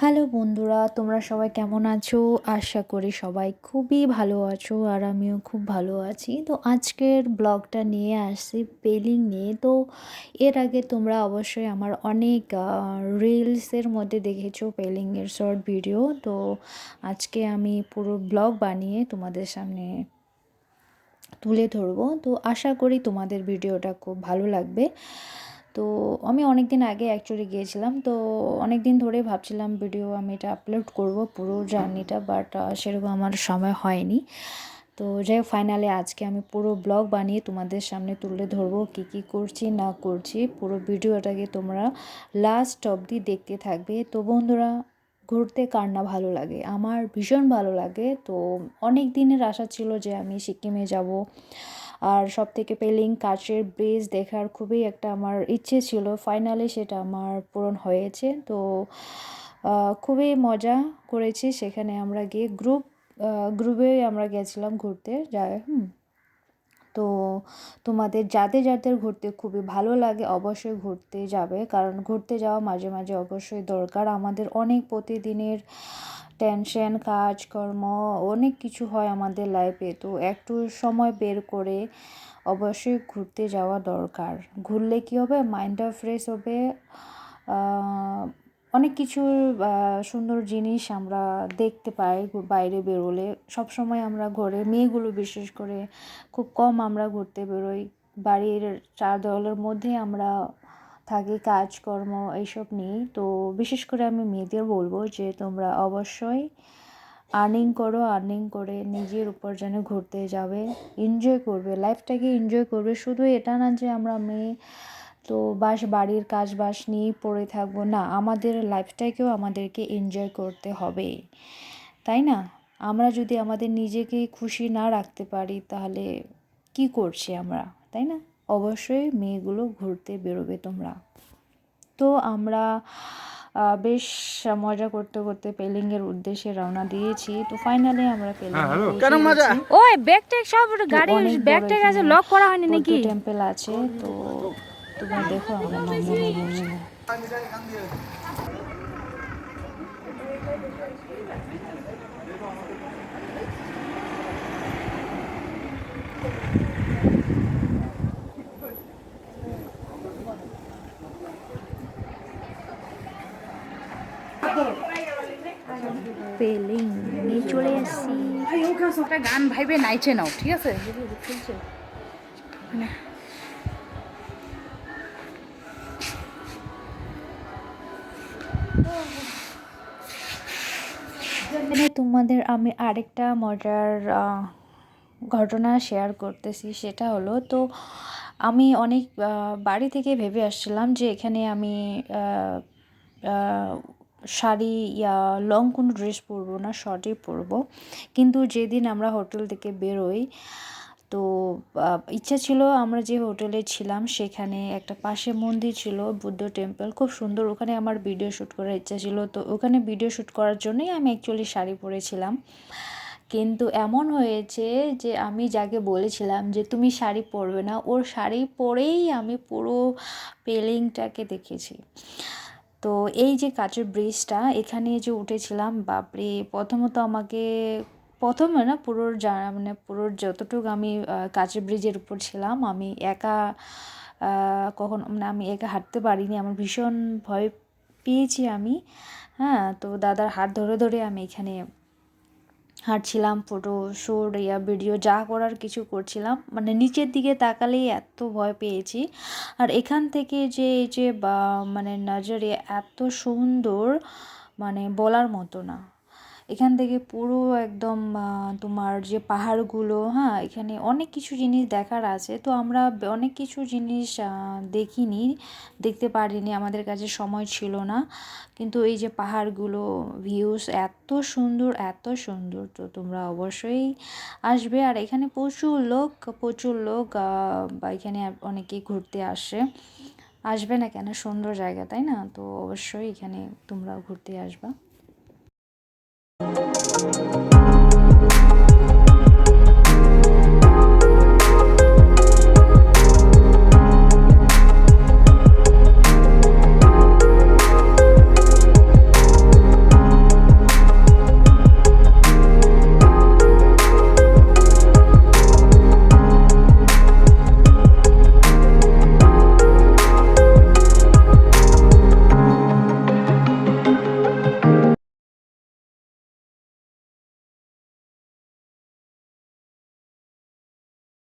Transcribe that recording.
Hello বন্ধুরা, তোমরা সবাই কেমন আছো? আশা করি সবাই খুবই ভালো আছো আর আমিও খুব ভালো আছি। তো আজকের ব্লগটা নিয়ে আসছি পেলিং নিয়ে। তো এর আগে তোমরা অবশ্যই আমার অনেক রিলসের মধ্যে দেখেছো পেলিংয়ের শর্ট ভিডিও। তো আজকে আমি পুরো ব্লগ বানিয়ে তোমাদের সামনে তুলে ধরবো। তো আশা করি তোমাদের ভিডিওটা খুব ভালো লাগবে। তো আমি অনেক দিন আগে অ্যাকচুয়ালি গিয়েছিলাম, তো অনেক দিন ধরে ভাবছিলাম ভিডিও আমি এটা আপলোড করব পুরো জার্নিটা, বাট সেরকম আমার সময় হয়নি। তো যাই হোক, ফাইনালি আজকে আমি পুরো ব্লগ বানিয়ে তোমাদের সামনে তুলে ধরবো কী কী করছি না করছি। পুরো ভিডিওটাকে তোমরা লাস্ট অবধি দেখতে থাকবে। তো বন্ধুরা, ঘুরতে কার না ভালো লাগে? আমার ভীষণ ভালো লাগে। তো অনেক দিনের আশা ছিল যে আমি সিকিমে যাব, আর সব থেকে পেলিং কাচের ব্রিজ দেখার খুবই একটা আমার ইচ্ছে ছিল। ফাইনালি সেটা আমার পূরণ হয়েছে। তো খুবই মজা করেছি সেখানে আমরা গিয়ে। গ্রুপে আমরা গেছিলাম ঘুরতে যায়। তো তোমাদের যাদের যাদের ঘুরতে খুবই ভালো লাগে অবশ্যই ঘুরতে যাবে, কারণ ঘুরতে যাওয়া মাঝে মাঝে অবশ্যই দরকার। আমাদের অনেক প্রতিদিনের টেনশন, কাজকর্ম, অনেক কিছু হয় আমাদের লাইফে। তো একটু সময় বের করে অবশ্যই ঘুরতে যাওয়া দরকার। ঘুরলে কী হবে? মাইন্ডটা ফ্রেশ হবে। অনেক কিছু সুন্দর জিনিস আমরা দেখতে পাই বাইরে বেরোলে। সবসময় আমরা ঘরে মেয়েগুলো বিশেষ করে খুব কম আমরা ঘুরতে বেরোই। বাড়ির চার দেওয়ালের মধ্যে আমরা থাকি, কাজকর্ম এইসব নিয়েই। তো বিশেষ করে আমি মেয়েদের বলবো যে তোমরা অবশ্যই আর্নিং করো, আর্নিং করে নিজের উপার্জনে ঘুরতে যাবে, এনজয় করবে, লাইফটাকে এনজয় করবে। শুধু এটা না যে আমরা মেয়ে তো বাড়ির কাজ বাস নিয়েই পড়ে থাকবো, না, আমাদের লাইফটাকেও আমাদেরকে এনজয় করতে হবে, তাই না? আমরা যদি আমাদের নিজেকে খুশি না রাখতে পারি তাহলে কি করছি আমরা, তাই না? অবশ্যই মেয়েগুলো ঘুরতে বেরোবে তোমরা। তো আমরা বেশ মজা করতে করতে পেলিংয়ের উদ্দেশ্যে রওনা দিয়েছি। তো ফাইনালি আমরা পেলিংয়ে পৌঁছে গেছি। ওই ব্যাগ ট্যাগ সব তো গাড়ি অনেক ব্যাগ বড় ট্যাগ আছে, এখানে লক করা হয়নি বৌদ্ধ নাকি? টেম্পল আছে। তো তোমরা দেখো, আমরা নামবো নামবো নামবো। পেলিং নিয়ে চলে আসছি। একটা গান ভাইবে নাইচে নাও, ঠিক আছে? এখানে তোমাদের আমি আরেকটা মজার ঘটনা শেয়ার করতেছি। সেটা হলো, তো আমি অনেক বাড়ি থেকে ভেবে আসছিলাম যে এখানে আমি শাড়ি ইয়া লং কোনো ড্রেস পরবো না, শর্টই পরবো। কিন্তু যেদিন আমরা হোটেল থেকে বেরোই, তো ইচ্ছা ছিল, আমরা যে হোটেলে ছিলাম সেখানে একটা পাশে মন্দির ছিল, বুদ্ধ টেম্পল, খুব সুন্দর। ওখানে আমার ভিডিও শ্যুট করার ইচ্ছা ছিল। তো ওখানে ভিডিও শ্যুট করার জন্যই আমি অ্যাকচুয়ালি শাড়ি পরেছিলাম। কিন্তু এমন হয়েছে যে আমি যাকে বলেছিলাম যে তুমি শাড়ি পরবে না, ওর শাড়ি পরেই আমি পুরো পেলিংটাকে দেখেছি। তো এই যে কাচের ব্রিজটা, এখানে যে উঠেছিলাম, বাপরে! প্রথমত আমাকে, প্রথমে না, মানে পুরোর যতটুকু আমি কাচের ব্রিজের উপর ছিলাম, আমি একা কখনো, মানে আমি একা হাঁটতে পারিনি, আমার ভীষণ ভয় পেয়েছি আমি। হ্যাঁ, তো দাদার হাত ধরে ধরে আমি এখানে হাঁটছিলাম, ফটো শ্যুট ভিডিও যা করার কিছু করছিলাম। মানে নিচের দিকে তাকালেই এত ভয় পেয়েছি। আর এখান থেকে যে এই যে মানে নজরে এত সুন্দর, মানে বলার মতো না। এখান থেকে পুরো একদম তোমার যে পাহাড়গুলো, হ্যাঁ, এখানে অনেক কিছু জিনিস দেখার আছে। তো আমরা অনেক কিছু জিনিস দেখিনি, দেখতে পারিনি, আমাদের কাছে সময় ছিল না। কিন্তু এই যে পাহাড়গুলো, ভিউস এত সুন্দর, এত সুন্দর। তো তোমরা অবশ্যই আসবে। আর এখানে প্রচুর লোক বা এখানে অনেকেই ঘুরতে আসবে না কেন? সুন্দর জায়গা, তাই না? তো অবশ্যই এখানে তোমরা ঘুরতে আসবা।